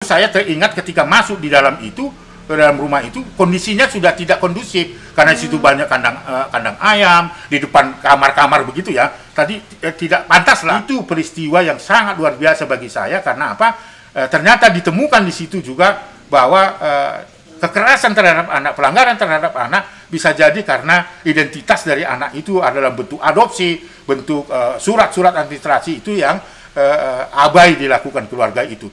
saya teringat ketika masuk di dalam itu, ke dalam rumah itu, kondisinya sudah tidak kondusif karena di situ banyak kandang ayam di depan kamar-kamar begitu ya. Tadi tidak pantas lah. Itu peristiwa yang sangat luar biasa bagi saya karena apa? Ternyata ditemukan di situ juga bahwa kekerasan terhadap anak, pelanggaran terhadap anak bisa jadi karena identitas dari anak itu adalah bentuk adopsi, bentuk surat-surat administrasi itu yang abai dilakukan keluarga itu.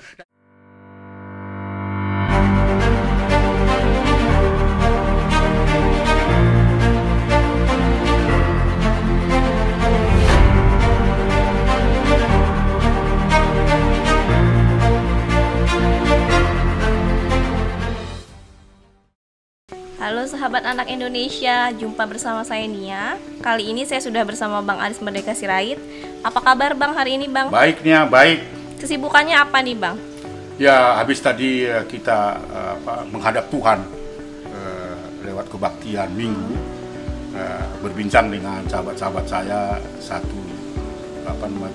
Halo sahabat anak Indonesia, jumpa bersama saya Nia. Kali ini saya sudah bersama Bang Aris Merdeka Sirait. Apa kabar Bang hari ini Bang? Baik Nia, baik. Kesibukannya apa nih Bang? Ya habis tadi kita menghadap Tuhan lewat kebaktian minggu, berbincang dengan sahabat-sahabat saya, satu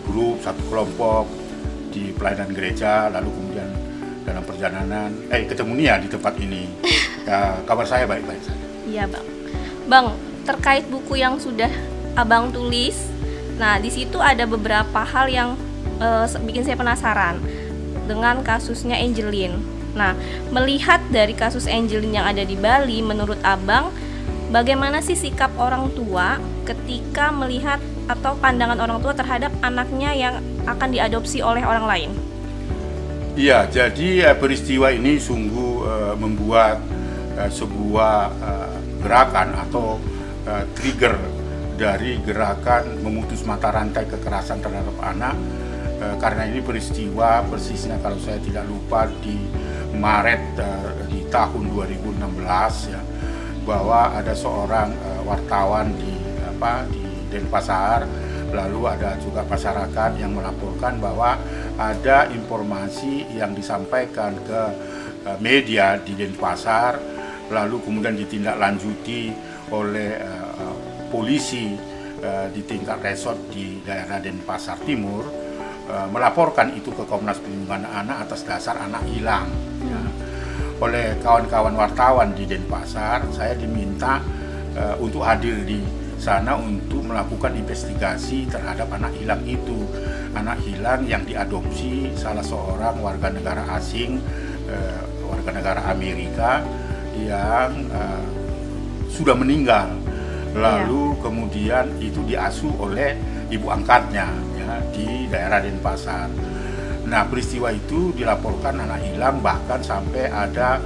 grup, satu kelompok di pelayanan gereja, lalu kemudian dalam perjalanan ketemu Nia di tempat ini. Ya, kabar saya baik-baik saja. Iya Bang. Bang, terkait buku yang sudah Abang tulis, nah di situ ada beberapa hal yang bikin saya penasaran dengan kasusnya Angeline. Nah, melihat dari kasus Angeline yang ada di Bali, menurut Abang, bagaimana sih sikap orang tua ketika melihat atau pandangan orang tua terhadap anaknya yang akan diadopsi oleh orang lain? Iya, jadi peristiwa ini sungguh membuat sebuah gerakan atau trigger dari gerakan memutus mata rantai kekerasan terhadap anak, karena ini peristiwa persisnya kalau saya tidak lupa di Maret di tahun 2016 ya, bahwa ada seorang wartawan di Denpasar, lalu ada juga masyarakat yang melaporkan bahwa ada informasi yang disampaikan ke media di Denpasar, lalu kemudian ditindaklanjuti oleh polisi di tingkat resort di daerah Denpasar Timur, melaporkan itu ke Komnas Perlindungan Anak atas dasar anak hilang. Ya. Oleh kawan-kawan wartawan di Denpasar, saya diminta untuk hadir di sana untuk melakukan investigasi terhadap anak hilang itu. Anak hilang yang diadopsi salah seorang warga negara asing, warga negara Amerika yang sudah meninggal, lalu kemudian itu diasuh oleh ibu angkatnya ya, di daerah Denpasar. Nah, peristiwa itu dilaporkan anak hilang, bahkan sampai ada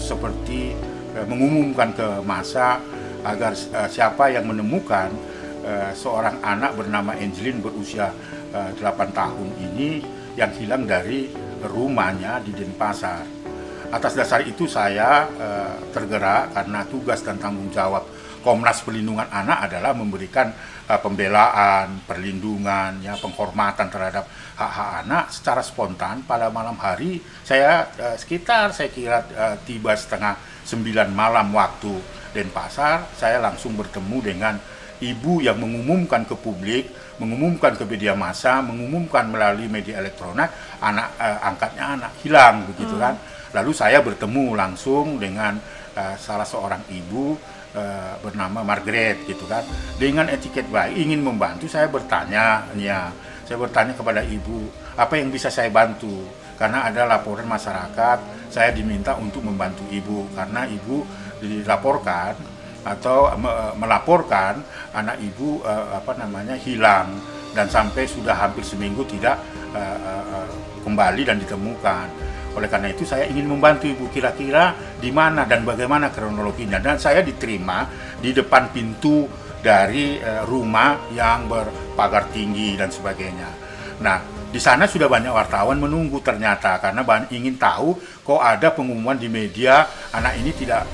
seperti mengumumkan ke massa agar siapa yang menemukan seorang anak bernama Angeline berusia 8 tahun ini yang hilang dari rumahnya di Denpasar. Atas dasar itu saya tergerak karena tugas dan tanggung jawab Komnas Perlindungan Anak adalah memberikan pembelaan, perlindungan, ya, penghormatan terhadap hak-hak anak. Secara spontan pada malam hari saya saya kira tiba setengah 9 malam waktu Denpasar, saya langsung bertemu dengan ibu yang mengumumkan ke publik, mengumumkan ke media massa, mengumumkan melalui media elektronik anak angkatnya anak hilang begitu kan. Lalu saya bertemu langsung dengan salah seorang ibu bernama Margaret gitu kan. Dengan etiket baik ingin membantu, saya bertanya kepada ibu, apa yang bisa saya bantu? Karena ada laporan masyarakat, saya diminta untuk membantu ibu karena ibu dilaporkan atau melaporkan anak ibu hilang dan sampai sudah hampir seminggu tidak kembali dan ditemukan. Oleh karena itu saya ingin membantu ibu, kira-kira di mana dan bagaimana kronologinya, dan saya diterima di depan pintu dari rumah yang berpagar tinggi dan sebagainya. Nah, di sana sudah banyak wartawan menunggu ternyata karena ingin tahu kok ada pengumuman di media anak ini tidak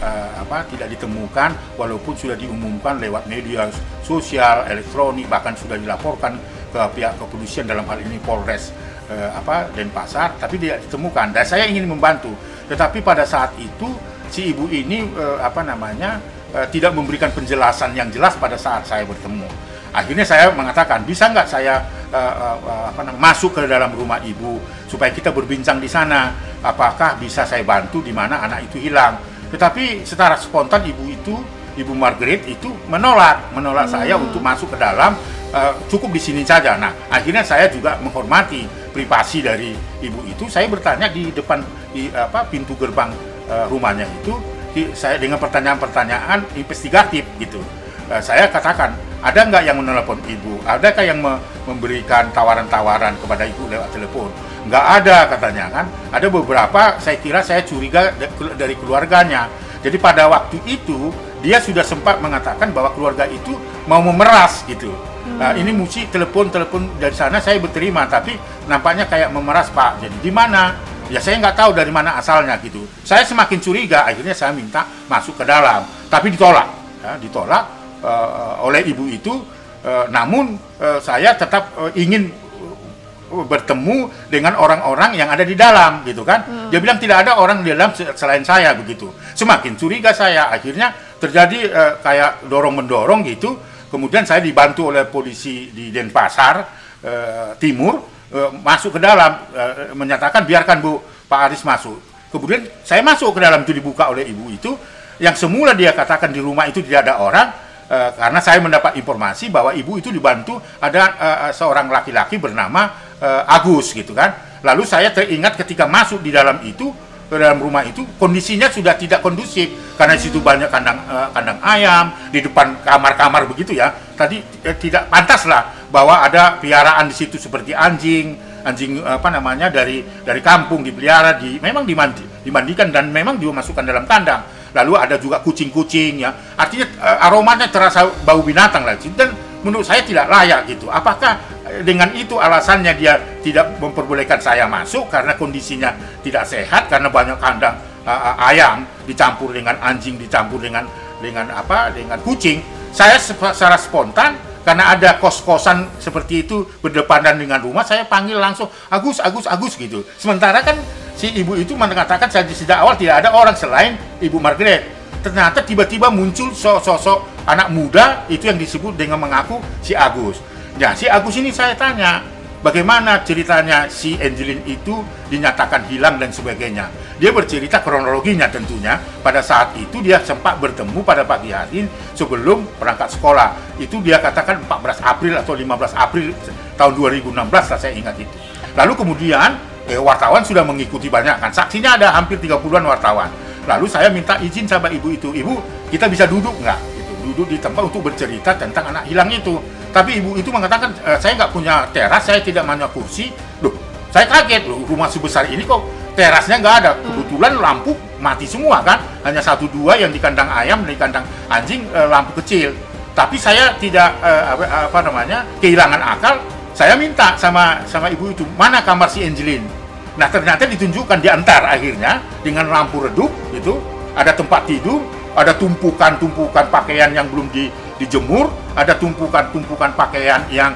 ditemukan, walaupun sudah diumumkan lewat media sosial, elektronik, bahkan sudah dilaporkan ke pihak kepolisian, dalam hal ini Polres Denpasar, tapi tidak ditemukan. Dan saya ingin membantu, tetapi pada saat itu si ibu ini tidak memberikan penjelasan yang jelas pada saat saya bertemu. Akhirnya saya mengatakan, bisa nggak saya masuk ke dalam rumah ibu supaya kita berbincang di sana. apakah bisa saya bantu di mana anak itu hilang. Tetapi secara spontan Ibu Margaret itu menolak saya untuk masuk ke dalam, cukup di sini saja. Nah, akhirnya saya juga menghormati privasi dari ibu itu. Saya bertanya di depan pintu gerbang rumahnya itu, saya dengan pertanyaan-pertanyaan investigatif gitu. Saya katakan, ada nggak yang menelpon ibu? Adakah yang memberikan tawaran-tawaran kepada ibu lewat telepon? Nggak ada, katanya kan. Ada beberapa, saya kira saya curiga dari keluarganya. Jadi pada waktu itu dia sudah sempat mengatakan bahwa keluarga itu mau memeras gitu. Ini mesti telepon dari sana, saya berterima, tapi nampaknya kayak memeras, Pak. Jadi di mana? Ya saya nggak tahu dari mana asalnya gitu. Saya semakin curiga, akhirnya saya minta masuk ke dalam, tapi ditolak. Ditolak oleh ibu itu. Namun saya tetap ingin bertemu dengan orang-orang yang ada di dalam gitu kan. Dia bilang tidak ada orang di dalam selain saya begitu. Semakin curiga saya, akhirnya terjadi kayak dorong-mendorong gitu. Kemudian saya dibantu oleh polisi di Denpasar Timur masuk ke dalam, menyatakan biarkan Bu Pak Aris masuk. Kemudian saya masuk ke dalam, itu dibuka oleh ibu itu. Yang semula dia katakan di rumah itu tidak ada orang, karena saya mendapat informasi bahwa ibu itu dibantu ada seorang laki-laki bernama Agus gitu kan. Lalu saya teringat ketika masuk di dalam itu, ke dalam rumah itu, kondisinya sudah tidak kondusif karena di situ banyak kandang ayam di depan kamar-kamar begitu ya. Tadi tidak pantas lah bahwa ada piaraan di situ seperti anjing dari kampung dipelihara, memang dimandikan dan memang dimasukkan dalam kandang. Lalu ada juga kucing-kucing ya. Artinya aromanya terasa bau binatang lah. Dan menurut saya tidak layak gitu. Apakah dengan itu alasannya dia tidak memperbolehkan saya masuk karena kondisinya tidak sehat, karena banyak kandang ayam dicampur dengan anjing, dicampur dengan kucing. Saya secara spontan, karena ada kos-kosan seperti itu berdepanan dengan rumah, saya panggil langsung Agus gitu. Sementara kan si ibu itu mengatakan sejak awal tidak ada orang selain Ibu Margaret. Ternyata tiba-tiba muncul sosok anak muda itu yang disebut dengan mengaku si Agus. Ya, si Agus ini saya tanya, bagaimana ceritanya si Angeline itu dinyatakan hilang dan sebagainya. Dia bercerita kronologinya tentunya. Pada saat itu dia sempat bertemu pada pagi hari sebelum berangkat sekolah. Itu dia katakan 14 April atau 15 April tahun 2016 lah, saya ingat itu. Lalu kemudian wartawan sudah mengikuti banyak kan. Saksinya ada hampir 30-an wartawan. Lalu saya minta izin sama ibu itu. Ibu, kita bisa duduk nggak? Gitu. Duduk di tempat untuk bercerita tentang anak hilang itu. Tapi ibu itu mengatakan, saya nggak punya teras, saya tidak punya kursi. Loh, saya kaget loh, rumah sebesar ini kok terasnya nggak ada. Kebetulan lampu mati semua kan. Hanya 1-2 yang di kandang ayam, di kandang anjing lampu kecil. Tapi saya tidak kehilangan akal. Saya minta sama ibu itu, mana kamar si Angeline? Nah, ternyata ditunjukkan, diantar akhirnya dengan lampu redup gitu. Ada tempat tidur, ada tumpukan pakaian yang belum dijemur, ada tumpukan pakaian yang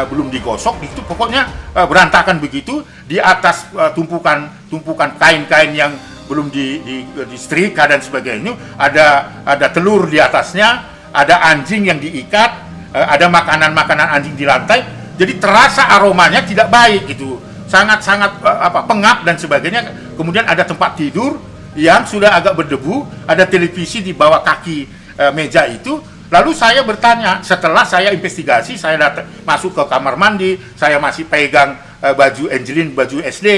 belum digosok. Itu pokoknya berantakan begitu. Di atas tumpukan kain-kain yang belum disetrika dan sebagainya, ada telur di atasnya, ada anjing yang diikat, ada makanan anjing di lantai. Jadi terasa aromanya tidak baik gitu. Sangat pengap dan sebagainya. Kemudian ada tempat tidur yang sudah agak berdebu, ada televisi di bawah kaki meja itu. Lalu saya bertanya, setelah saya investigasi, saya masuk ke kamar mandi, saya masih pegang baju Angeline, baju SD.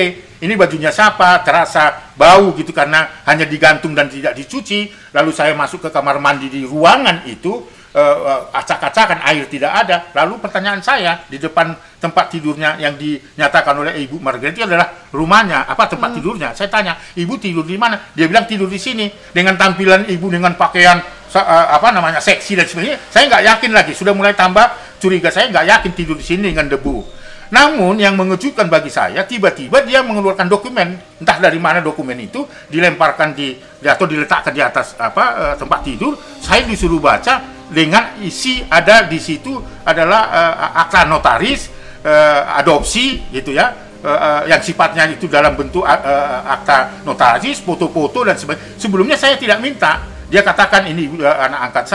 Ini bajunya siapa? Terasa bau gitu karena hanya digantung dan tidak dicuci. Lalu saya masuk ke kamar mandi, di ruangan itu acak-acakan, air tidak ada. Lalu pertanyaan saya, di depan tempat tidurnya yang dinyatakan oleh Ibu Margaret itu adalah rumahnya, tempat tidurnya. Saya tanya, Ibu tidur di mana? Dia bilang tidur di sini. Dengan tampilan Ibu dengan pakaian seksi dan sebagainya, saya nggak yakin lagi. Sudah mulai tambah curiga, saya nggak yakin tidur di sini dengan debu. Namun yang mengejutkan bagi saya, tiba-tiba dia mengeluarkan dokumen, entah dari mana dokumen itu, dilemparkan atau diletakkan di atas tempat tidur. Saya disuruh baca dengan isi, ada di situ adalah akta notaris adopsi gitu ya, yang sifatnya itu dalam bentuk akta notaris, foto-foto dan sebagainya. Sebelumnya saya tidak minta. Dia katakan ini anak angkat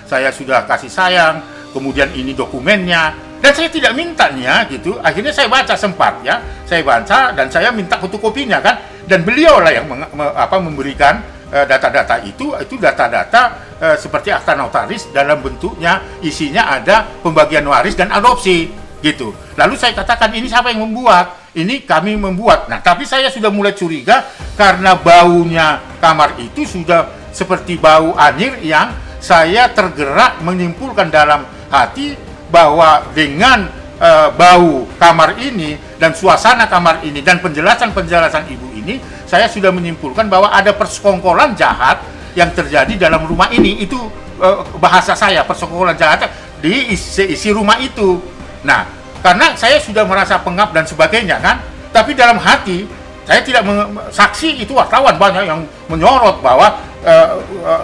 saya sudah kasih sayang, kemudian ini dokumennya. Dan saya tidak mintanya gitu. Akhirnya saya baca sempat ya. Saya baca dan saya minta fotokopinya kan. dan beliaulah yang memberikan data-data itu data-data seperti akta notaris dalam bentuknya isinya ada pembagian waris dan adopsi gitu. Lalu saya katakan, ini siapa yang membuat? Ini kami membuat. Nah, tapi saya sudah mulai curiga karena baunya kamar itu sudah seperti bau anyir yang saya tergerak menyimpulkan dalam hati bahwa dengan bau kamar ini dan suasana kamar ini dan penjelasan ibu ini, saya sudah menyimpulkan bahwa ada persekongkolan jahat yang terjadi dalam rumah ini. Itu bahasa saya, persekongkolan jahat di isi rumah itu. Nah, karena saya sudah merasa pengap dan sebagainya kan, tapi dalam hati saya tidak saksi itu wartawan banyak yang menyorot bahwa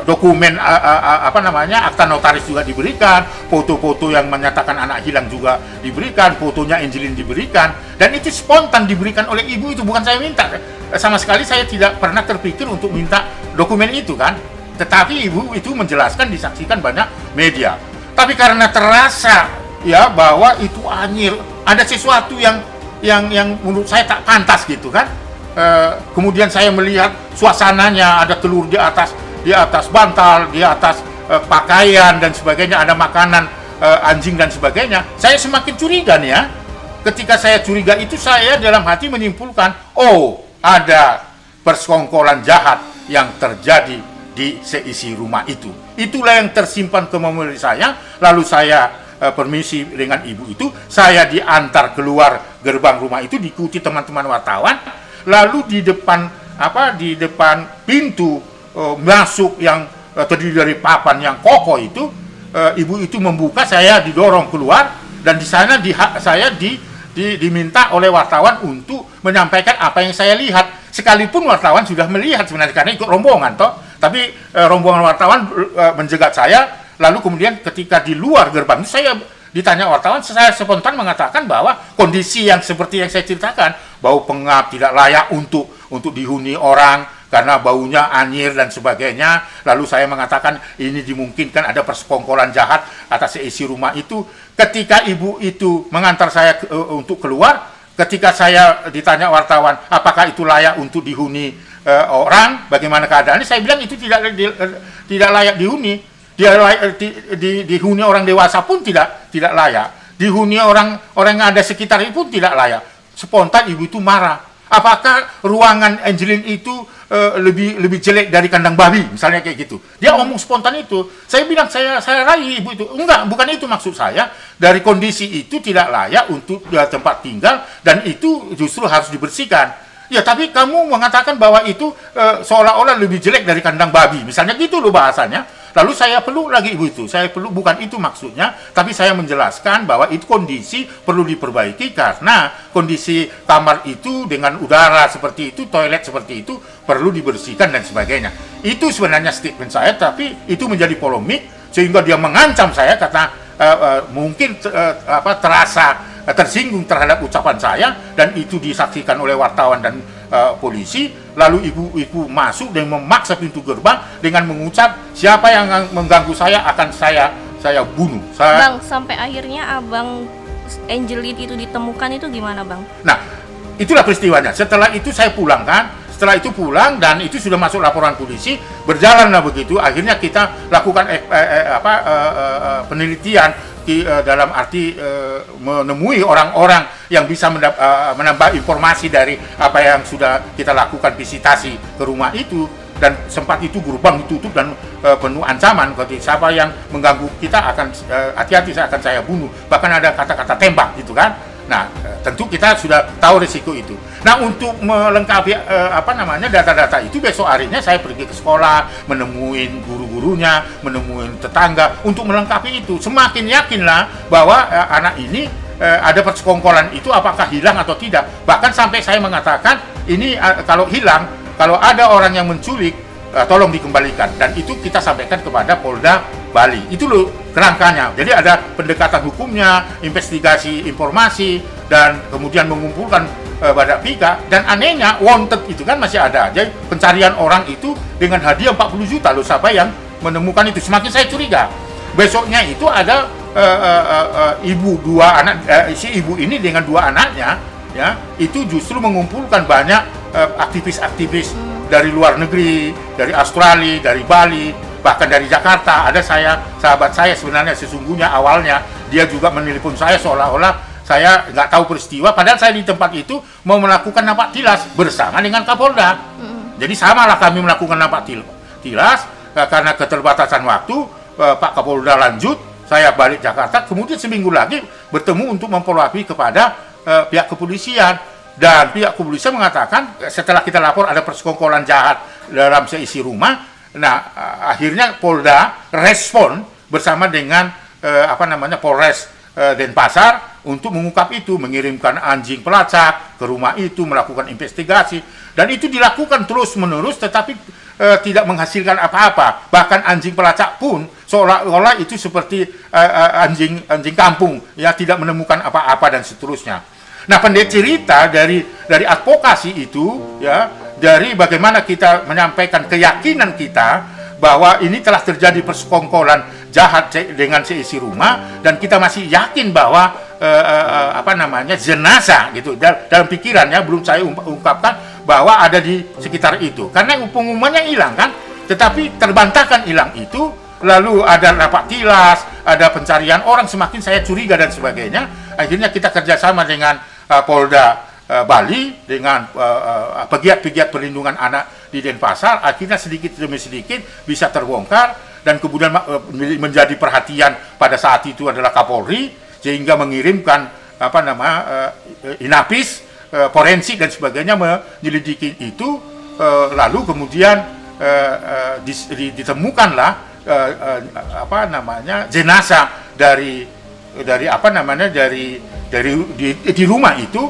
dokumen akta notaris juga diberikan, foto-foto yang menyatakan anak hilang juga diberikan, fotonya Angelin diberikan, dan itu spontan diberikan oleh ibu itu, bukan saya minta. Sama sekali saya tidak pernah terpikir untuk minta dokumen itu kan, tetapi ibu itu menjelaskan, disaksikan banyak media. Tapi karena terasa ya bahwa itu anyir, ada sesuatu yang menurut saya tak pantas gitu kan. Kemudian saya melihat suasananya, ada telur di atas bantal, di atas pakaian dan sebagainya, ada makanan anjing dan sebagainya. Saya semakin curiga nih ya. Ketika saya curiga itu, saya dalam hati menyimpulkan, oh, ada persekongkolan jahat yang terjadi di seisi rumah itu. Itulah yang tersimpan ke memori saya. Lalu saya permisi dengan ibu itu, saya diantar keluar gerbang rumah itu, diikuti teman-teman wartawan. Lalu di depan pintu masuk yang terdiri dari papan yang kokoh itu, ibu itu membuka, saya didorong keluar, dan di sana saya diminta oleh wartawan untuk menyampaikan apa yang saya lihat. Sekalipun wartawan sudah melihat sebenarnya karena ikut rombongan toh, tapi rombongan wartawan menjegat saya. Lalu kemudian ketika di luar gerbang saya ditanya wartawan, saya spontan mengatakan bahwa kondisi yang seperti yang saya ceritakan, bau pengap, tidak layak untuk dihuni orang karena baunya anyir dan sebagainya. Lalu saya mengatakan ini dimungkinkan ada persekongkolan jahat atas isi rumah itu. Ketika ibu itu mengantar saya untuk keluar, ketika saya ditanya wartawan apakah itu layak untuk dihuni orang, bagaimana keadaannya, saya bilang itu tidak layak dihuni. Dihuni orang dewasa pun tidak layak. Dihuni orang yang ada sekitar itu pun tidak layak. Spontan ibu itu marah. Apakah ruangan Angelin itu lebih jelek dari kandang babi, misalnya kayak gitu. Dia ngomong spontan itu. Saya bilang, saya rayu ibu itu. Enggak, bukan itu maksud saya. Dari kondisi itu tidak layak untuk tempat tinggal dan itu justru harus dibersihkan. Ya, tapi kamu mengatakan bahwa itu seolah-olah lebih jelek dari kandang babi, misalnya gitu loh bahasanya. Lalu saya peluk lagi ibu itu. Saya peluk, bukan itu maksudnya, tapi saya menjelaskan bahwa itu kondisi perlu diperbaiki karena kondisi kamar itu dengan udara seperti itu, toilet seperti itu perlu dibersihkan dan sebagainya. Itu sebenarnya statement saya, tapi itu menjadi polemik sehingga dia mengancam saya karena mungkin terasa tersinggung terhadap ucapan saya, dan itu disaksikan oleh wartawan dan polisi. Lalu ibu masuk dan memaksa pintu gerbang dengan mengucap, siapa yang mengganggu saya akan saya bunuh. Bang, sampai akhirnya abang Angelin itu ditemukan itu gimana bang? Nah, itulah peristiwanya. Setelah itu saya pulang kan. Setelah itu pulang dan itu sudah masuk laporan polisi, berjalanlah begitu. Akhirnya kita lakukan penelitian dalam arti menemui orang-orang yang bisa menambah informasi dari apa yang sudah kita lakukan visitasi ke rumah itu. Dan sempat itu gerbang ditutup dan penuh ancaman, kalau siapa yang mengganggu kita akan hati-hati, akan saya bunuh. Bahkan ada kata-kata tembak gitu kan. Nah, tentu kita sudah tahu risiko itu. Nah, untuk melengkapi data-data itu, besok harinya saya pergi ke sekolah, menemuin guru-gurunya, menemuin tetangga untuk melengkapi itu. Semakin yakinlah bahwa anak ini ada persekongkolan itu, apakah hilang atau tidak. Bahkan sampai saya mengatakan ini kalau hilang, kalau ada orang yang menculik, tolong dikembalikan. Dan itu kita sampaikan kepada Polda Bali. Itu loh kerangkanya. Jadi ada pendekatan hukumnya, investigasi informasi, dan kemudian mengumpulkan badak pika. Dan anehnya, wanted itu kan masih ada. Jadi pencarian orang itu dengan hadiah 40 juta loh, siapa yang menemukan itu. Semakin saya curiga. Besoknya itu ada si ibu ini dengan dua anaknya, ya, itu justru mengumpulkan banyak aktivis-aktivis dari luar negeri, dari Australia, dari Bali, bahkan dari Jakarta. Ada sahabat saya sebenarnya sesungguhnya awalnya dia juga menelpon saya seolah-olah saya nggak tahu peristiwa, padahal saya di tempat itu mau melakukan napak tilas bersama dengan Kapolda. Jadi samalah kami melakukan napak tilas karena keterbatasan waktu. Pak Kapolda lanjut, saya balik Jakarta, kemudian seminggu lagi bertemu untuk mempelajari kepada pihak kepolisian. Dan pihak kepolisian mengatakan setelah kita lapor ada persekongkolan jahat dalam seisi rumah, nah akhirnya Polda respon bersama dengan Polres Denpasar untuk mengungkap itu, mengirimkan anjing pelacak ke rumah itu, melakukan investigasi, dan itu dilakukan terus-menerus tetapi tidak menghasilkan apa-apa. Bahkan anjing pelacak pun seolah-olah itu seperti anjing kampung, ya, tidak menemukan apa-apa dan seterusnya. Nah, pendek cerita dari advokasi itu, ya, dari bagaimana kita menyampaikan keyakinan kita bahwa ini telah terjadi persekongkolan jahat dengan seisi rumah, dan kita masih yakin bahwa jenazah gitu dalam pikirannya belum saya ungkapkan bahwa ada di sekitar itu, karena pengumumannya hilang kan, tetapi terbantahkan hilang itu. Lalu ada rapat tilas, ada pencarian orang, semakin saya curiga dan sebagainya. Akhirnya kita kerjasama dengan Polda Bali, dengan pegiat-pegiat perlindungan anak di Denpasar. Akhirnya sedikit demi sedikit bisa terbongkar, dan kemudian menjadi perhatian pada saat itu adalah Kapolri, sehingga mengirimkan Inapis, forensik dan sebagainya menyelidiki itu. Lalu kemudian ditemukanlah jenazah dari di rumah itu,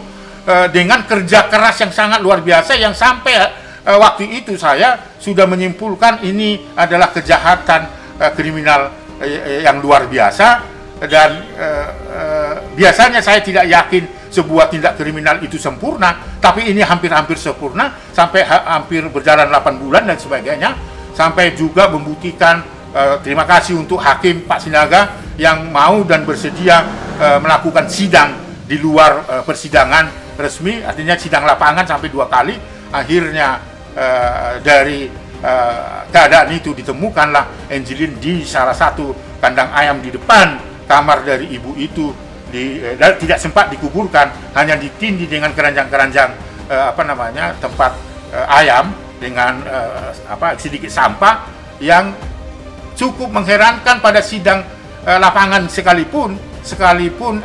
dengan kerja keras yang sangat luar biasa, yang sampai waktu itu saya sudah menyimpulkan ini adalah kejahatan kriminal yang luar biasa. Dan biasanya saya tidak yakin sebuah tindak kriminal itu sempurna, tapi ini hampir-hampir sempurna, sampai hampir berjalan 8 bulan dan sebagainya, sampai juga membuktikan. Terima kasih untuk Hakim Pak Sinaga yang mau dan bersedia melakukan sidang di luar persidangan resmi, artinya sidang lapangan sampai 2 kali. Akhirnya dari keadaan itu ditemukanlah Angelin di salah satu kandang ayam di depan kamar dari ibu itu, dan tidak sempat dikuburkan, hanya ditindih dengan keranjang-keranjang tempat ayam dengan sedikit sampah, yang cukup mengherankan pada sidang lapangan sekalipun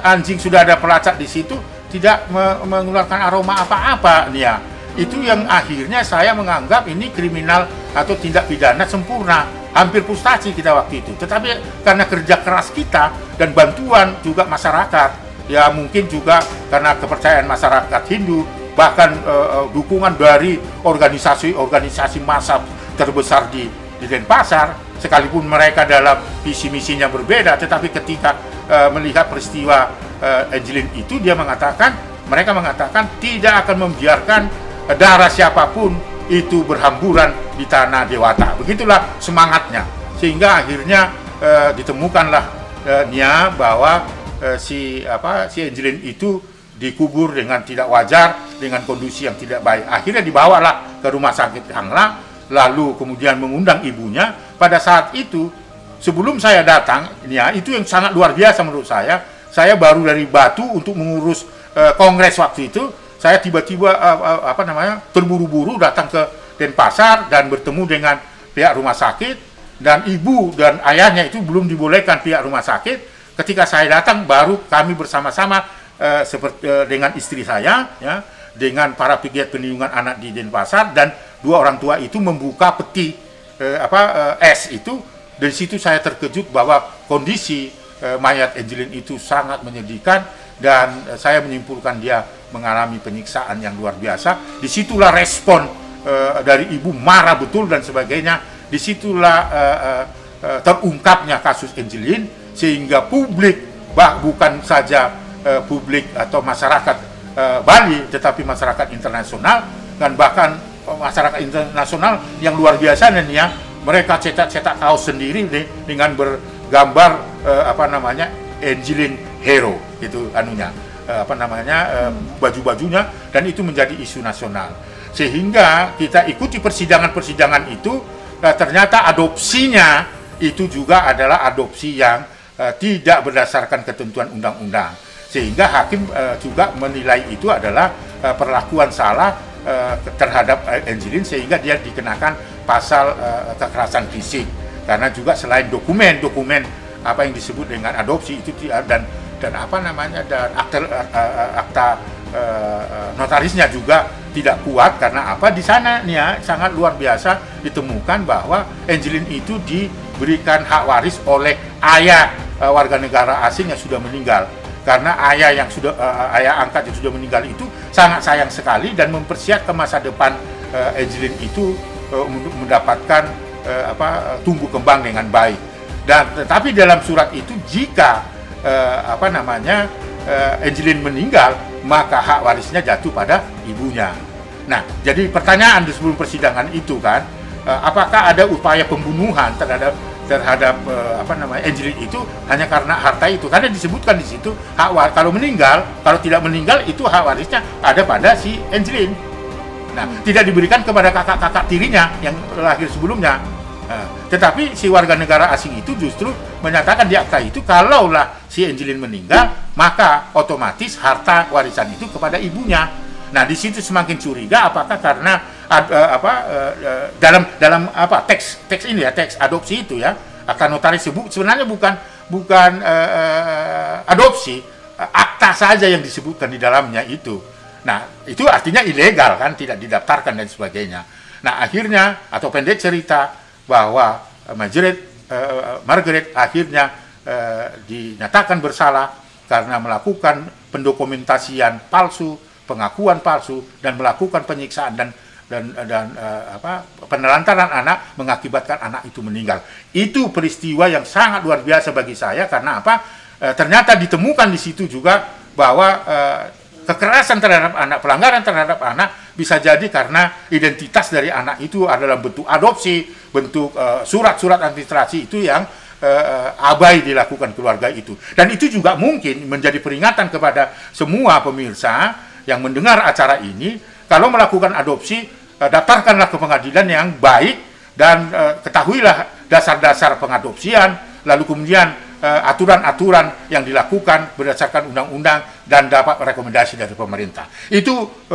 anjing sudah ada pelacak di situ tidak mengeluarkan aroma apa-apa nih ya. Itu yang akhirnya saya menganggap ini kriminal atau tindak pidana sempurna. Hampir frustasi kita waktu itu. Tetapi karena kerja keras kita dan bantuan juga masyarakat, ya mungkin juga karena kepercayaan masyarakat Hindu, bahkan dukungan dari organisasi massa terbesar di Denpasar, sekalipun mereka dalam visi misinya berbeda, tetapi ketika melihat peristiwa Angelin itu, mereka mengatakan tidak akan membiarkan darah siapapun itu berhamburan di tanah Dewata. Begitulah semangatnya, sehingga akhirnya ditemukanlah bahwa si Angelin itu dikubur dengan tidak wajar, dengan kondisi yang tidak baik. Akhirnya dibawalah ke rumah sakit Hangla, lalu kemudian mengundang ibunya. Pada saat itu, sebelum saya datang, itu yang sangat luar biasa menurut saya. Saya baru dari Batu untuk mengurus kongres waktu itu. Saya tiba-tiba terburu-buru datang ke Denpasar dan bertemu dengan pihak rumah sakit, dan ibu dan ayahnya itu belum dibolehkan pihak rumah sakit. Ketika saya datang, baru kami bersama-sama dengan istri saya, ya, dengan para pegiat perlindungan anak di Denpasar, dan 2 orang tua itu membuka peti es itu. Dari situ saya terkejut bahwa kondisi mayat Angelin itu sangat menyedihkan, dan saya menyimpulkan dia mengalami penyiksaan yang luar biasa. Disitulah respon dari ibu, marah betul dan sebagainya. Disitulah terungkapnya kasus Angelin, sehingga publik, bukan saja publik atau masyarakat Bali, tetapi masyarakat internasional, dan bahkan masyarakat internasional yang luar biasa, dan ya mereka cetak kaos sendiri dengan bergambar Angelin Hero itu baju-bajunya, dan itu menjadi isu nasional. sehingga kita ikuti persidangan-persidangan itu, ternyata adopsinya itu juga adalah adopsi yang tidak berdasarkan ketentuan undang-undang, sehingga hakim juga menilai itu adalah perlakuan salah terhadap Angeline, sehingga dia dikenakan pasal kekerasan fisik. Karena juga selain dokumen apa yang disebut dengan adopsi itu dan apa namanya, dan akta notarisnya juga tidak kuat, karena apa, di sana nih ya, sangat luar biasa ditemukan bahwa Angeline itu diberikan hak waris oleh ayah warga negara asing yang sudah meninggal. Karena ayah angkat yang sudah meninggal itu sangat sayang sekali dan mempersiapkan masa depan Angeline itu untuk mendapatkan tumbuh kembang dengan baik. Dan tetapi dalam surat itu, jika Angeline meninggal, maka hak warisnya jatuh pada ibunya. Nah, jadi pertanyaan di sebelum persidangan itu kan, apakah ada upaya pembunuhan terhadap Angeline itu hanya karena harta itu? Karena disebutkan di situ kalau tidak meninggal itu hak warisnya ada pada si Angeline. Nah, tidak diberikan kepada kakak-kakak tirinya yang lahir sebelumnya. Tetapi si warga negara asing itu justru menyatakan di akta itu, kalaulah si Angeline meninggal, maka otomatis harta warisan itu kepada ibunya. Nah, di situ semakin curiga, apakah karena dalam teks ini ya, teks adopsi itu ya, akta notaris sebenarnya bukan adopsi, akta saja yang disebutkan di dalamnya itu. Nah, itu artinya ilegal kan, tidak didaftarkan dan sebagainya. Nah, akhirnya atau pendek cerita bahwa Margaret akhirnya dinyatakan bersalah karena melakukan pendokumentasian palsu, pengakuan palsu, dan melakukan penyiksaan dan penelantaran anak, mengakibatkan anak itu meninggal. Itu peristiwa yang sangat luar biasa bagi saya, karena apa? Ternyata ditemukan di situ juga bahwa kekerasan terhadap anak, pelanggaran terhadap anak bisa jadi karena identitas dari anak itu adalah bentuk adopsi, bentuk surat-surat administrasi itu yang abai dilakukan keluarga itu. Dan itu juga mungkin menjadi peringatan kepada semua pemirsa yang mendengar acara ini, kalau melakukan adopsi, daftarkanlah ke pengadilan yang baik, dan ketahuilah dasar-dasar pengadopsian, lalu kemudian aturan-aturan yang dilakukan berdasarkan undang-undang dan dapat rekomendasi dari pemerintah. Itu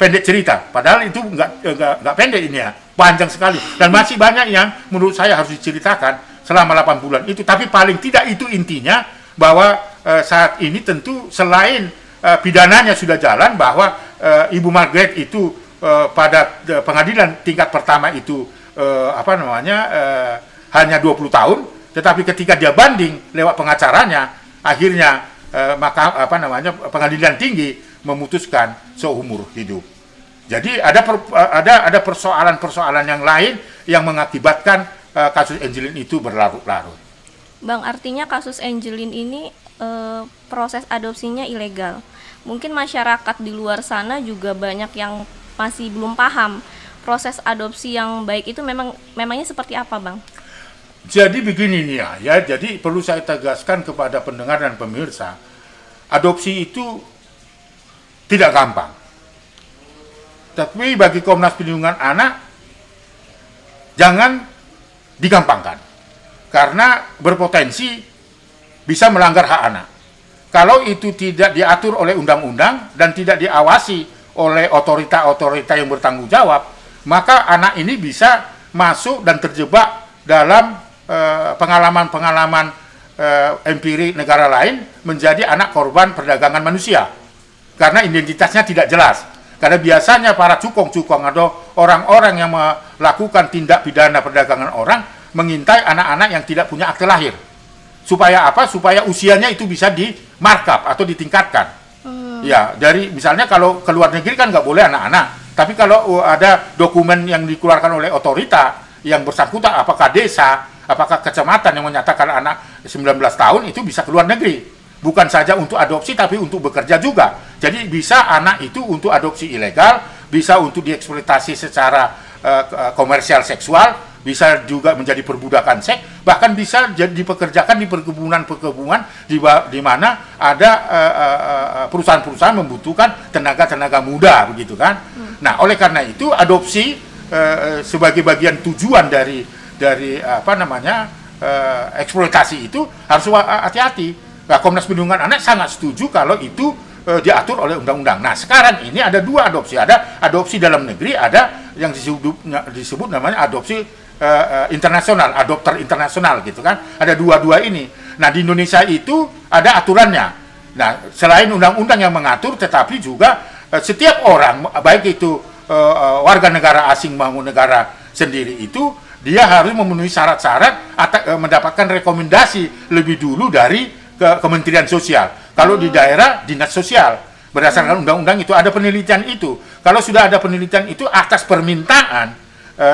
pendek cerita, padahal itu nggak pendek ini ya, panjang sekali, dan masih banyak yang menurut saya harus diceritakan selama 8 bulan itu. Tapi paling tidak itu intinya, bahwa saat ini tentu selain pidananya sudah jalan, bahwa Ibu Margaret itu pada pengadilan tingkat pertama itu hanya 20 tahun. Tetapi ketika dia banding lewat pengacaranya, akhirnya pengadilan tinggi memutuskan seumur hidup. Jadi ada persoalan-persoalan yang lain yang mengakibatkan kasus Angeline itu berlarut-larut. Bang, artinya kasus Angeline ini proses adopsinya ilegal. Mungkin masyarakat di luar sana juga banyak yang masih belum paham proses adopsi yang baik itu memangnya seperti apa, Bang? Jadi begini nih ya, jadi perlu saya tegaskan kepada pendengar dan pemirsa, adopsi itu tidak gampang. Tapi bagi Komnas Perlindungan Anak, jangan digampangkan, karena berpotensi bisa melanggar hak anak. Kalau itu tidak diatur oleh undang-undang dan tidak diawasi oleh otorita-otorita yang bertanggung jawab, maka anak ini bisa masuk dan terjebak dalam pengalaman-pengalaman empirik negara lain, menjadi anak korban perdagangan manusia karena identitasnya tidak jelas. Karena biasanya para cukong-cukong atau orang-orang yang melakukan tindak pidana perdagangan orang mengintai anak-anak yang tidak punya akte lahir. Supaya apa? Supaya usianya itu bisa di-markup atau ditingkatkan. Ya, dari misalnya kalau ke luar negeri kan nggak boleh anak-anak. Tapi kalau ada dokumen yang dikeluarkan oleh otorita yang bersangkutan, apakah desa, apakah kecamatan yang menyatakan anak 19 tahun itu bisa ke luar negeri. Bukan saja untuk adopsi, tapi untuk bekerja juga. Jadi bisa anak itu untuk adopsi ilegal, bisa untuk dieksploitasi secara komersial seksual, bisa juga menjadi perbudakan seks, bahkan bisa jadi dipekerjakan di perkebunan-perkebunan di mana ada perusahaan-perusahaan membutuhkan tenaga-tenaga muda, begitu kan. Nah, oleh karena itu adopsi sebagai bagian tujuan dari eksploitasi itu harus hati-hati. Nah, Komnas Perlindungan Anak sangat setuju kalau itu diatur oleh undang-undang. Nah, sekarang ini ada dua adopsi. Ada adopsi dalam negeri, ada yang disebut namanya adopsi internasional, adopter internasional gitu kan. Ada dua-dua ini. Nah, di Indonesia itu ada aturannya. Nah, selain undang-undang yang mengatur, tetapi juga setiap orang, baik itu warga negara asing maupun negara sendiri itu, dia harus memenuhi syarat-syarat mendapatkan rekomendasi lebih dulu dari Kementerian Sosial. Kalau di daerah, dinas sosial. Berdasarkan undang-undang itu ada penelitian itu. Kalau sudah ada penelitian itu atas permintaan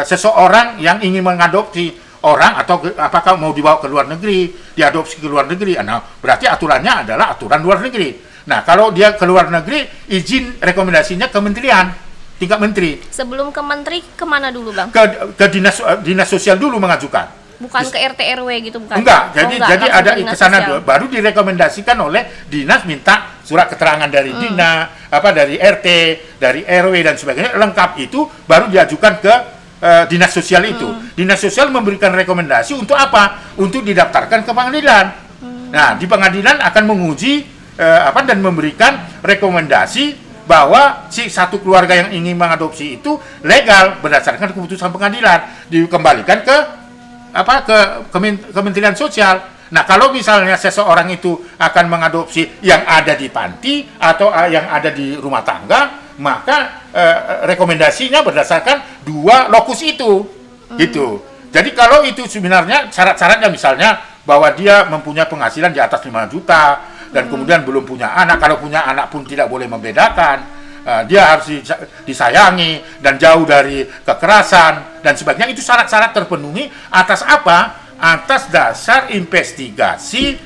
seseorang yang ingin mengadopsi orang atau apakah mau dibawa ke luar negeri, diadopsi ke luar negeri. Nah, berarti aturannya adalah aturan luar negeri. Nah, kalau dia ke luar negeri, izin rekomendasinya kementerian, tingkat menteri. Sebelum ke menteri, kemana dulu, Bang? Ke dinas sosial dulu mengajukan. Bukan ke RT RW gitu, bukan? Enggak, jadi ada ke sana dulu, baru direkomendasikan oleh dinas, minta surat keterangan dari dari RT, dari RW dan sebagainya, lengkap itu baru diajukan ke dinas sosial itu. Dinas sosial memberikan rekomendasi untuk apa? Untuk didaftarkan ke pengadilan. Nah, di pengadilan akan menguji dan memberikan rekomendasi bahwa si satu keluarga yang ingin mengadopsi itu legal berdasarkan keputusan pengadilan, dikembalikan ke Kementerian Sosial. Nah, kalau misalnya seseorang itu akan mengadopsi yang ada di panti atau yang ada di rumah tangga, maka rekomendasinya berdasarkan dua lokus itu, gitu. Jadi kalau itu sebenarnya syarat-syaratnya misalnya bahwa dia mempunyai penghasilan di atas 5 juta dan kemudian belum punya anak, kalau punya anak pun tidak boleh membedakan. Dia harus disayangi dan jauh dari kekerasan dan sebagainya. Itu syarat-syarat terpenuhi atas apa? Atas dasar investigasi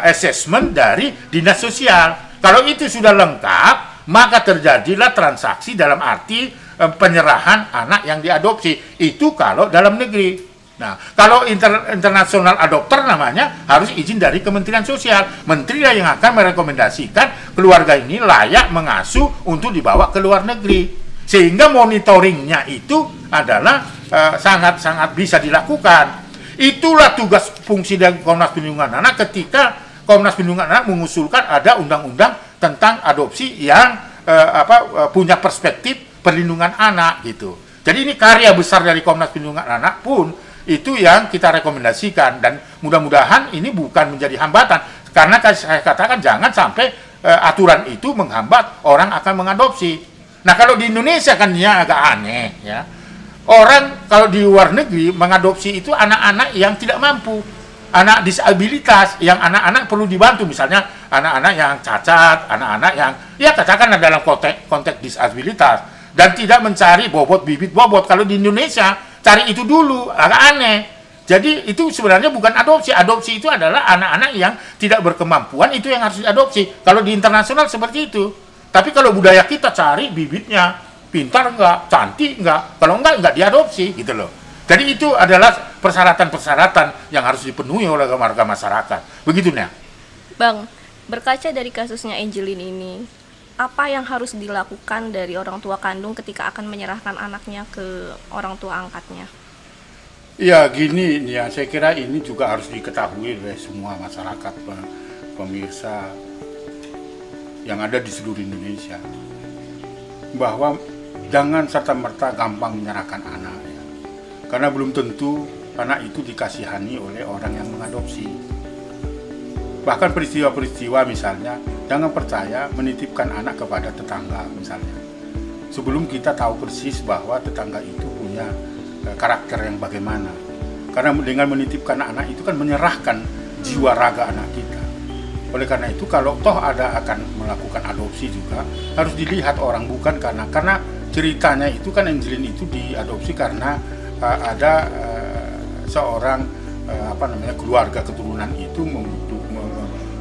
assessment dari dinas sosial. Kalau itu sudah lengkap, maka terjadilah transaksi dalam arti penyerahan anak yang diadopsi. Itu kalau dalam negeri. Nah, kalau internasional adopter namanya harus izin dari Kementerian Sosial. Menteri yang akan merekomendasikan keluarga ini layak mengasuh untuk dibawa ke luar negeri. Sehingga monitoringnya itu adalah sangat-sangat bisa dilakukan. Itulah tugas fungsi dari Komnas Perlindungan Anak ketika Komnas Perlindungan Anak mengusulkan ada undang-undang tentang adopsi yang punya perspektif perlindungan anak gitu. Jadi ini karya besar dari Komnas Perlindungan Anak pun itu yang kita rekomendasikan, dan mudah-mudahan ini bukan menjadi hambatan, karena saya katakan jangan sampai aturan itu menghambat orang akan mengadopsi. Nah, kalau di Indonesia kan dia agak aneh ya. Orang kalau di luar negeri mengadopsi itu anak-anak yang tidak mampu, anak disabilitas, yang anak-anak perlu dibantu, misalnya anak-anak yang cacat, anak-anak yang ya katakan dalam konteks disabilitas, dan tidak mencari bobot bibit bobot. Kalau di Indonesia cari itu dulu, agak aneh. Jadi itu sebenarnya bukan adopsi. Adopsi itu adalah anak-anak yang tidak berkemampuan, itu yang harus diadopsi. Kalau di internasional seperti itu. Tapi kalau budaya kita cari bibitnya, pintar enggak, cantik enggak, kalau enggak diadopsi gitu loh. Jadi itu adalah persyaratan-persyaratan yang harus dipenuhi oleh warga masyarakat. Begitu Nia. Bang, berkaca dari kasusnya Angelin ini, apa yang harus dilakukan dari orang tua kandung ketika akan menyerahkan anaknya ke orang tua angkatnya? Ya gini ya, saya kira ini juga harus diketahui oleh semua masyarakat, pemirsa yang ada di seluruh Indonesia, bahwa jangan serta-merta gampang menyerahkan anak ya. Karena belum tentu anak itu dikasihani oleh orang yang mengadopsi. Bahkan peristiwa-peristiwa misalnya, jangan percaya menitipkan anak kepada tetangga misalnya. Sebelum kita tahu persis bahwa tetangga itu punya karakter yang bagaimana. Karena dengan menitipkan anak itu kan menyerahkan jiwa raga anak kita. Oleh karena itu kalau toh ada akan melakukan adopsi juga, harus dilihat orang, bukan karena ceritanya itu kan Angelin itu diadopsi karena ada seorang keluarga keturunan itu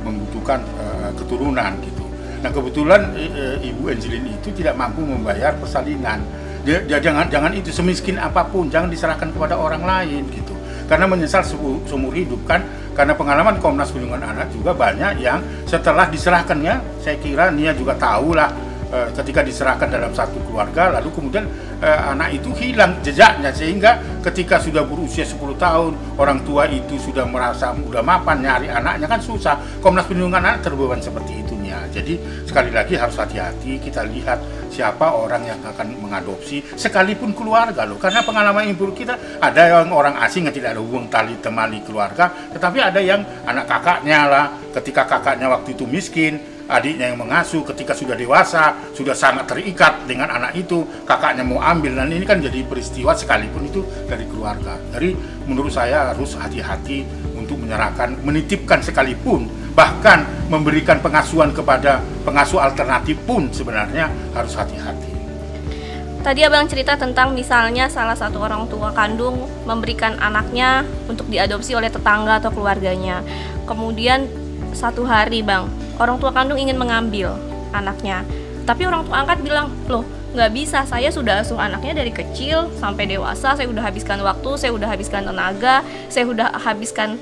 membutuhkan keturunan gitu. Nah kebetulan Ibu Angelin itu tidak mampu membayar persalinan. Jangan itu, semiskin apapun jangan diserahkan kepada orang lain gitu. Karena menyesal seumur hidup kan. Karena pengalaman Komnas Perlindungan Anak juga banyak yang setelah diserahkannya, saya kira Nia juga tahulah, ketika diserahkan dalam satu keluarga lalu kemudian anak itu hilang jejaknya, sehingga ketika sudah berusia 10 tahun orang tua itu sudah merasa udah mapan nyari anaknya kan susah. Komnas Perlindungan Anak terbeban seperti itunya. Jadi sekali lagi harus hati-hati, kita lihat siapa orang yang akan mengadopsi sekalipun keluarga loh, karena pengalaman ibu kita ada yang orang asing yang tidak ada hubungan tali temali keluarga, tetapi ada yang anak kakaknya lah, ketika kakaknya waktu itu miskin, adiknya yang mengasuh, ketika sudah dewasa, sudah sangat terikat dengan anak itu, kakaknya mau ambil, dan ini kan jadi peristiwa sekalipun itu dari keluarga. Jadi menurut saya harus hati-hati untuk menyerahkan, menitipkan sekalipun, bahkan memberikan pengasuhan kepada pengasuh alternatif pun sebenarnya harus hati-hati. Tadi abang cerita tentang misalnya salah satu orang tua kandung memberikan anaknya untuk diadopsi oleh tetangga atau keluarganya. Kemudian satu hari bang, orang tua kandung ingin mengambil anaknya, tapi orang tua angkat bilang, loh nggak bisa, saya sudah asuh anaknya dari kecil sampai dewasa, saya udah habiskan waktu, saya udah habiskan tenaga, saya udah habiskan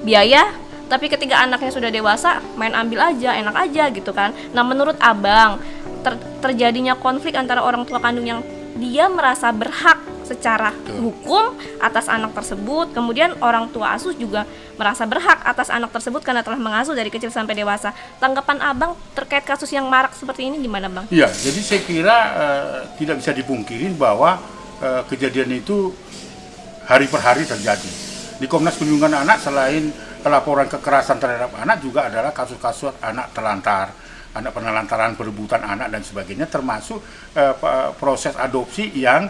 biaya, tapi ketika anaknya sudah dewasa, main ambil aja, enak aja gitu kan. Nah menurut abang, terjadinya konflik antara orang tua kandung yang dia merasa berhak secara hukum atas anak tersebut, kemudian orang tua asuh juga merasa berhak atas anak tersebut karena telah mengasuh dari kecil sampai dewasa. Tanggapan abang terkait kasus yang marak seperti ini gimana bang? Iya, jadi saya kira tidak bisa dipungkiri bahwa kejadian itu hari per hari terjadi. Di Komnas Perlindungan Anak selain laporan kekerasan terhadap anak juga adalah kasus-kasus anak terlantar, anak penelantaran, perebutan anak dan sebagainya, termasuk proses adopsi yang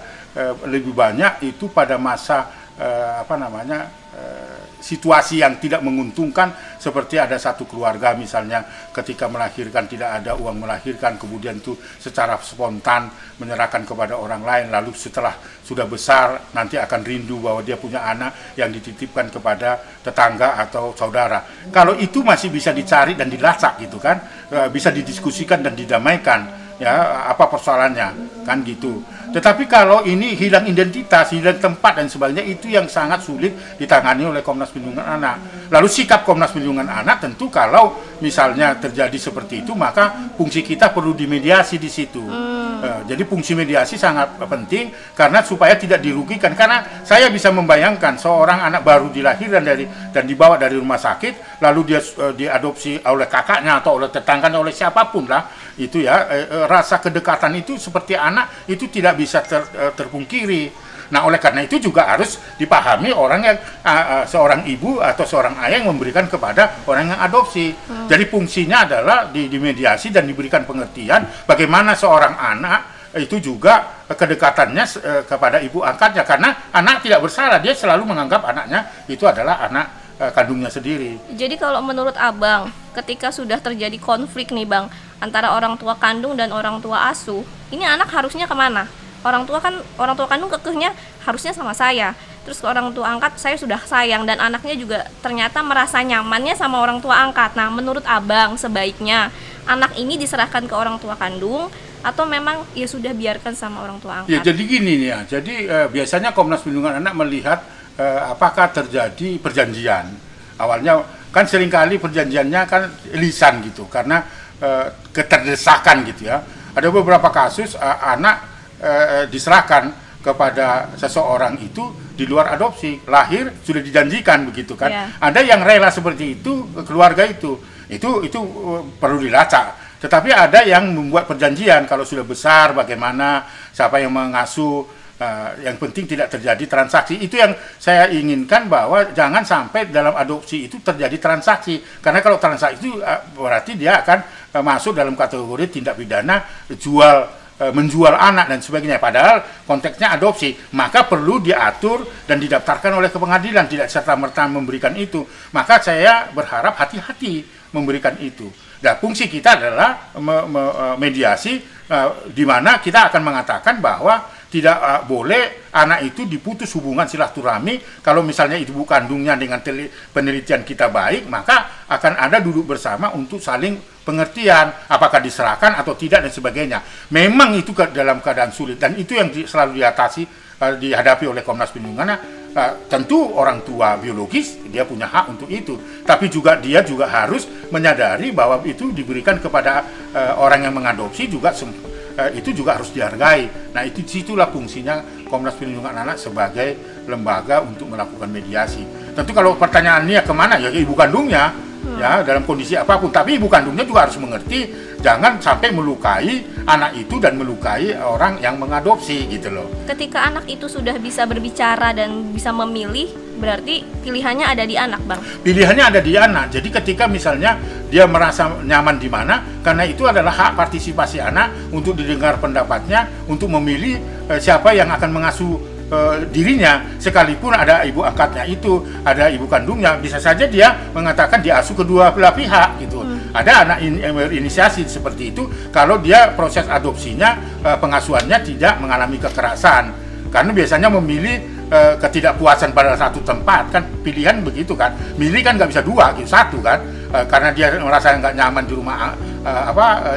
lebih banyak itu pada masa situasi yang tidak menguntungkan, seperti ada satu keluarga misalnya ketika melahirkan tidak ada uang melahirkan, kemudian itu secara spontan menyerahkan kepada orang lain, lalu setelah sudah besar nanti akan rindu bahwa dia punya anak yang dititipkan kepada tetangga atau saudara. Kalau itu masih bisa dicari dan dilacak gitu kan, bisa didiskusikan dan didamaikan, ya apa persoalannya kan gitu. Tetapi kalau ini hilang identitas, hilang tempat dan sebagainya, itu yang sangat sulit ditangani oleh Komnas Perlindungan Anak. Lalu sikap Komnas Perlindungan Anak tentu kalau misalnya terjadi seperti itu, maka fungsi kita perlu dimediasi di situ. Jadi fungsi mediasi sangat penting karena supaya tidak dirugikan. Karena saya bisa membayangkan seorang anak baru dilahirkan dan dibawa dari rumah sakit, lalu dia diadopsi oleh kakaknya atau oleh tetangganya, oleh siapapun lah, itu ya rasa kedekatan itu seperti anak itu tidak bisa terpungkiri. Nah oleh karena itu juga harus dipahami orang yang seorang ibu atau seorang ayah yang memberikan kepada orang yang adopsi. Jadi fungsinya adalah dimediasi dan diberikan pengertian bagaimana seorang anak itu juga kedekatannya kepada ibu angkatnya, karena anak tidak bersalah, dia selalu menganggap anaknya itu adalah anak kandungnya sendiri. Jadi kalau menurut abang, ketika sudah terjadi konflik nih bang antara orang tua kandung dan orang tua asuh, ini anak harusnya kemana? Orang tua kandung kekehnya harusnya sama saya, terus ke orang tua angkat saya sudah sayang, dan anaknya juga ternyata merasa nyamannya sama orang tua angkat. Nah menurut abang sebaiknya anak ini diserahkan ke orang tua kandung atau memang ya sudah biarkan sama orang tua angkat? Ya jadi gini nih ya, jadi biasanya Komnas Perlindungan Anak melihat apakah terjadi perjanjian. Awalnya kan seringkali perjanjiannya kan lisan gitu, karena keterdesakan gitu ya. Ada beberapa kasus anak diserahkan kepada seseorang itu di luar adopsi, lahir sudah dijanjikan begitu kan. Yeah. Ada yang rela seperti itu, keluarga itu perlu dilacak. Tetapi ada yang membuat perjanjian kalau sudah besar bagaimana, siapa yang mengasuh, yang penting tidak terjadi transaksi. Itu yang saya inginkan, bahwa jangan sampai dalam adopsi itu terjadi transaksi, karena kalau transaksi itu berarti dia akan masuk dalam kategori tindak pidana menjual anak dan sebagainya, padahal konteksnya adopsi. Maka perlu diatur dan didaftarkan oleh ke pengadilan, tidak serta-merta memberikan itu. Maka saya berharap hati-hati memberikan itu. Nah, fungsi kita adalah mediasi, di mana kita akan mengatakan bahwa boleh anak itu diputus hubungan silaturahmi. Kalau misalnya ibu kandungnya dengan penelitian kita baik, maka akan ada duduk bersama untuk saling pengertian, apakah diserahkan atau tidak dan sebagainya. Memang itu dalam keadaan sulit, dan itu yang selalu dihadapi oleh Komnas Perlindungan Anak. Tentu orang tua biologis dia punya hak untuk itu, tapi dia juga harus menyadari bahwa itu diberikan kepada orang yang mengadopsi juga. Itu juga harus dihargai. Nah, situlah fungsinya Komnas Perlindungan Anak sebagai lembaga untuk melakukan mediasi. Tentu kalau pertanyaannya kemana, ya ibu kandungnya, ya dalam kondisi apapun. Tapi ibu kandungnya juga harus mengerti, jangan sampai melukai anak itu dan melukai orang yang mengadopsi gitu loh. Ketika anak itu sudah bisa berbicara dan bisa memilih, berarti pilihannya ada di anak, Bang. Pilihannya ada di anak. Jadi ketika misalnya dia merasa nyaman di mana, karena itu adalah hak partisipasi anak untuk didengar pendapatnya, untuk memilih siapa yang akan mengasuh dirinya, sekalipun ada ibu angkatnya itu, ada ibu kandungnya, bisa saja dia mengatakan diasuh kedua belah pihak gitu. Ada anak inisiasi seperti itu kalau dia proses adopsinya, pengasuhannya tidak mengalami kekerasan, karena biasanya memilih ketidakpuasan pada satu tempat, kan pilihan begitu kan, milih kan nggak bisa dua gitu, satu kan, karena dia merasa nggak nyaman di rumah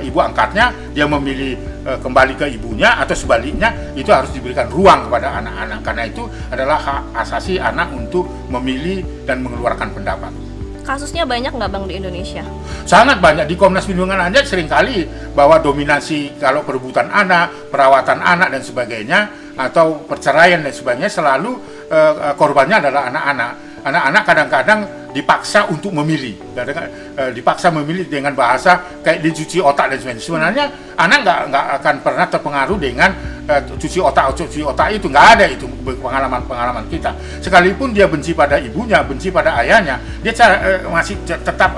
ibu angkatnya, dia memilih kembali ke ibunya, atau sebaliknya. Itu harus diberikan ruang kepada anak-anak, karena itu adalah hak asasi anak untuk memilih dan mengeluarkan pendapat. Kasusnya banyak nggak, Bang, di Indonesia? Sangat banyak. Di Komnas Perlindungan Anak seringkali bahwa dominasi kalau perebutan anak, perawatan anak dan sebagainya, atau perceraian dan sebagainya, selalu korbannya adalah anak-anak. Anak-anak kadang-kadang dipaksa untuk memilih, dipaksa memilih dengan bahasa kayak dicuci otak dan sebagainya. Sebenarnya anak nggak akan pernah terpengaruh dengan cuci otak itu, nggak ada itu pengalaman kita. Sekalipun dia benci pada ibunya, benci pada ayahnya, dia masih tetap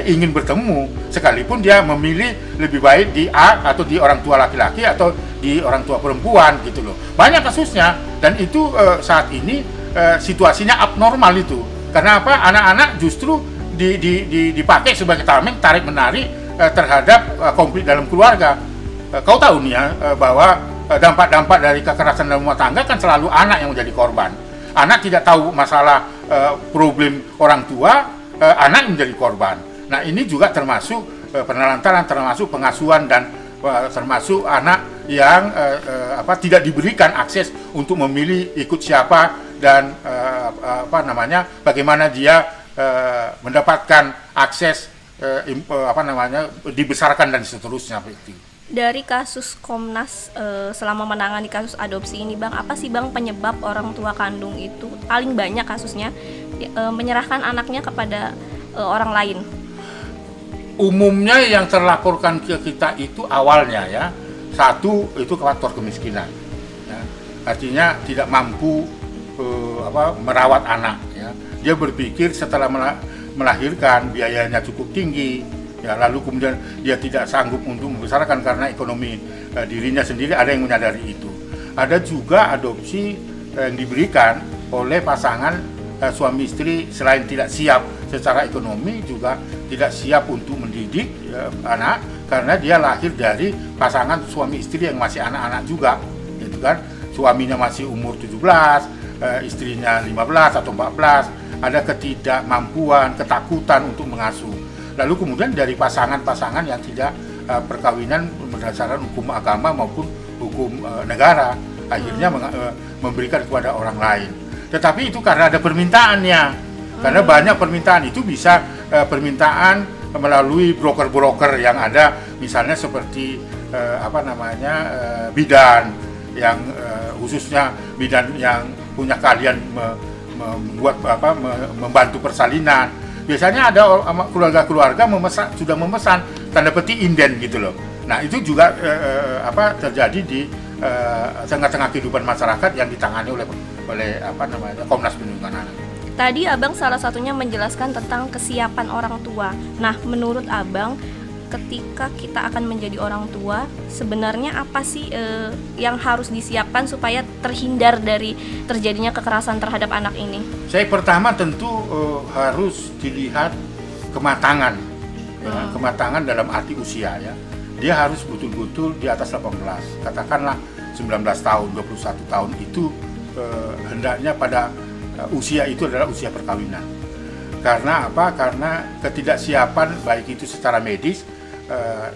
ingin bertemu, sekalipun dia memilih lebih baik di A atau di orang tua laki-laki atau di orang tua perempuan gitu loh. Banyak kasusnya, dan itu saat ini situasinya abnormal itu. Karena apa? Anak-anak justru dipakai sebagai tameng, tarik menarik terhadap konflik dalam keluarga. Kau tahu nih ya, bahwa dampak-dampak dari kekerasan dalam rumah tangga kan selalu anak yang menjadi korban. Anak tidak tahu masalah problem orang tua, anak menjadi korban. Nah, ini juga termasuk penelantaran, termasuk pengasuhan, dan termasuk anak yang tidak diberikan akses untuk memilih ikut siapa, dan bagaimana dia mendapatkan akses dibesarkan dan seterusnya. Dari kasus Komnas selama menangani kasus adopsi ini, Bang, apa sih, Bang, penyebab orang tua kandung itu paling banyak kasusnya menyerahkan anaknya kepada orang lain? Umumnya yang terlaporkan ke kita itu awalnya ya, satu itu faktor kemiskinan, ya. Artinya tidak mampu merawat anak, ya. Dia berpikir setelah melahirkan biayanya cukup tinggi, ya, lalu kemudian dia tidak sanggup untuk membesarkan karena ekonomi dirinya sendiri. Ada yang menyadari itu. Ada juga adopsi yang diberikan oleh pasangan suami istri, selain tidak siap secara ekonomi, juga tidak siap untuk mendidik anak, karena dia lahir dari pasangan suami istri yang masih anak-anak juga, gitu kan. Suaminya masih umur 17, istrinya 15 atau 14, ada ketidakmampuan, ketakutan untuk mengasuh. Lalu kemudian dari pasangan-pasangan yang tidak perkawinan berdasarkan hukum agama maupun hukum negara, akhirnya memberikan kepada orang lain. Tetapi itu karena ada permintaannya, karena banyak permintaan itu bisa permintaan melalui broker-broker yang ada, misalnya seperti bidan yang khususnya bidan yang punya keahlian membantu persalinan. Biasanya ada keluarga-keluarga sudah memesan tanda petik inden gitu loh. Nah, itu juga terjadi di tengah-tengah kehidupan masyarakat yang ditangani oleh Komnas Perlindungan Anak. Tadi Abang salah satunya menjelaskan tentang kesiapan orang tua. Nah, menurut Abang, ketika kita akan menjadi orang tua, sebenarnya apa sih yang harus disiapkan supaya terhindar dari terjadinya kekerasan terhadap anak ini? Saya pertama tentu harus dilihat kematangan, ya, kematangan dalam arti usia ya. Dia harus betul-betul di atas 18, katakanlah 19 tahun, 21 tahun itu hendaknya pada usia itu adalah usia perkawinan. Karena apa? Karena ketidaksiapan baik itu secara medis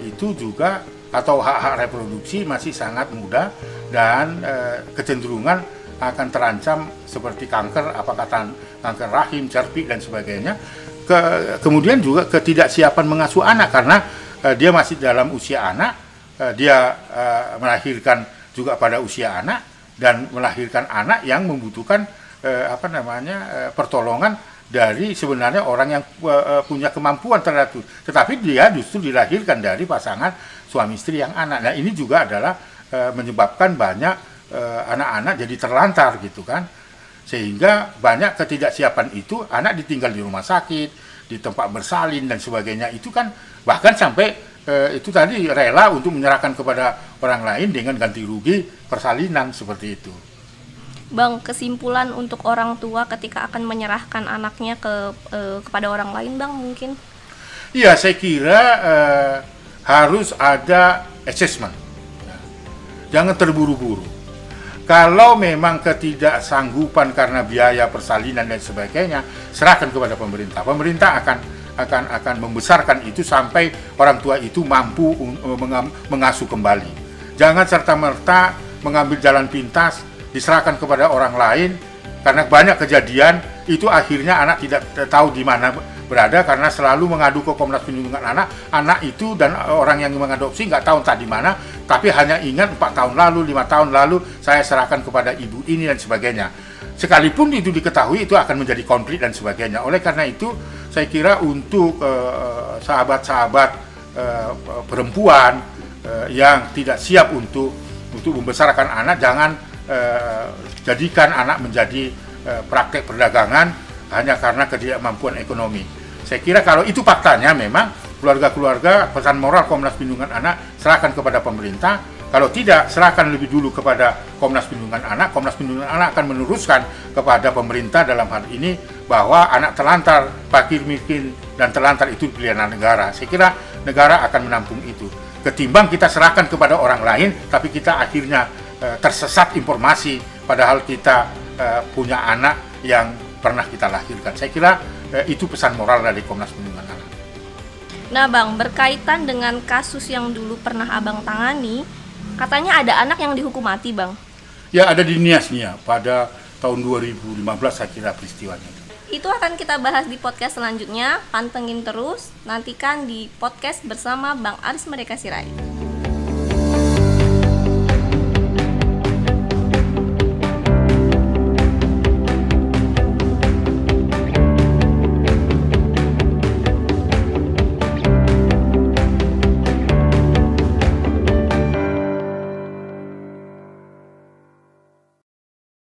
itu juga atau hak-hak reproduksi masih sangat muda dan kecenderungan akan terancam seperti kanker, apakah kanker rahim, cervix dan sebagainya. Kemudian juga ketidaksiapan mengasuh anak karena dia masih dalam usia anak, dia melahirkan juga pada usia anak dan melahirkan anak yang membutuhkan pertolongan dari sebenarnya orang yang punya kemampuan terhadap itu. Tetapi dia justru dilahirkan dari pasangan suami istri yang anak. Nah ini juga adalah menyebabkan banyak anak-anak jadi terlantar gitu kan, sehingga banyak ketidaksiapan itu anak ditinggal di rumah sakit, di tempat bersalin dan sebagainya, itu kan bahkan sampai itu tadi rela untuk menyerahkan kepada orang lain dengan ganti rugi persalinan seperti itu. Bang, kesimpulan untuk orang tua ketika akan menyerahkan anaknya kepada orang lain, Bang, mungkin? Iya, saya kira harus ada assessment, jangan terburu-buru. Kalau memang ketidaksanggupan karena biaya persalinan dan sebagainya, serahkan kepada pemerintah. Pemerintah akan membesarkan itu sampai orang tua itu mampu mengasuh kembali. Jangan serta-merta mengambil jalan pintas, diserahkan kepada orang lain, karena banyak kejadian itu akhirnya anak tidak tahu di mana berada karena selalu mengadu ke Komnas Perlindungan Anak itu dan orang yang mengadopsi nggak tahu entah di mana, tapi hanya ingat 4 tahun lalu, 5 tahun lalu saya serahkan kepada ibu ini dan sebagainya. Sekalipun itu diketahui itu akan menjadi konflik dan sebagainya. Oleh karena itu saya kira untuk sahabat-sahabat perempuan yang tidak siap untuk membesarkan anak, jangan jadikan anak menjadi praktek perdagangan hanya karena ketidakmampuan ekonomi. Saya kira kalau itu faktanya memang keluarga-keluarga, pesan moral Komnas Perlindungan Anak serahkan kepada pemerintah. Kalau tidak, serahkan lebih dulu kepada Komnas Perlindungan Anak. Komnas Perlindungan Anak akan meneruskan kepada pemerintah dalam hal ini bahwa anak terlantar, fakir miskin dan terlantar itu pilihan negara. Saya kira negara akan menampung itu. Ketimbang kita serahkan kepada orang lain, tapi kita akhirnya tersesat informasi padahal kita punya anak yang pernah kita lahirkan. Saya kira itu pesan moral dari Komnas Perlindungan Anak. Nah Bang, berkaitan dengan kasus yang dulu pernah Abang tangani, katanya ada anak yang dihukum mati, Bang. Ya, ada di Nias-Nia pada tahun 2015 saya kira peristiwanya. Itu akan kita bahas di podcast selanjutnya. Pantengin terus, nantikan di podcast bersama Bang Aris Merdeka Sirait.